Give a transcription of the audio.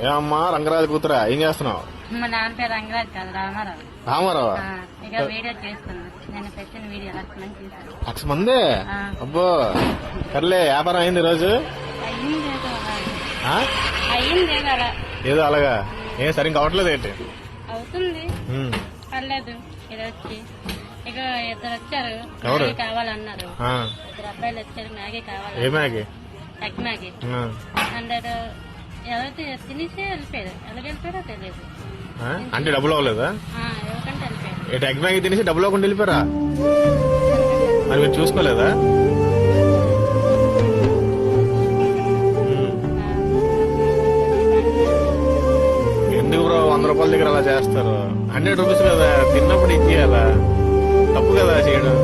ఏమమ్మా రంగరాజు కూతురా ఏం చేస్తున్నావు? మా నాన్న పేరు రంగరాజు కాదు, రామారావు. రామారావు ఇక వీడియో చేస్తున్నా. నేను పెట్టిన వీడియో లక్షణం చేశాను. 1,00,000 మంది? అబ్బో సర్లే, వ్యాపారం అయింది రోజు? అయ్యింది ఏదో అలా. ఆ? అయ్యింది ఏదో అలా. ఏదో అలాగా? ఏం సరిగ్గా అవట్లేదు ఏంటి? అవుతుంది, పర్లేదు. ఇది వచ్చి ఇక ఇద్దరు వచ్చారు, ఎవరు? మ్యాగీ కావాలన్నారు. ఆ. ఇద్దరు అబ్బాయిలు వచ్చారు, మ్యాగీ కావాలి. ఏ మ్యాగీ? Egg Maggi. అన్నారు. ఎవరైతే తినేసి వెళ్ళిపోయారు. ఎలా వెళ్ళిపోయారో తెలియదు. అంటే డబ్బులు అవ్వలేదా? ఎవరికంటే వెళ్ళిపోయారు. ఇటు ఎగ్ మ్యాగీ తినేసి డబ్బులు అవ్వకుండా వెళ్ళిపోయారా? మరి మీరు చూసుకోలేదా? ఎందుకు బ్రో 100 రూపాయల దగ్గర అలా చేస్తారు? 100 రూపీస్ కదా, తిన్నప్పుడు ఇచ్చేయాలా? తప్పు కదా చేయడం.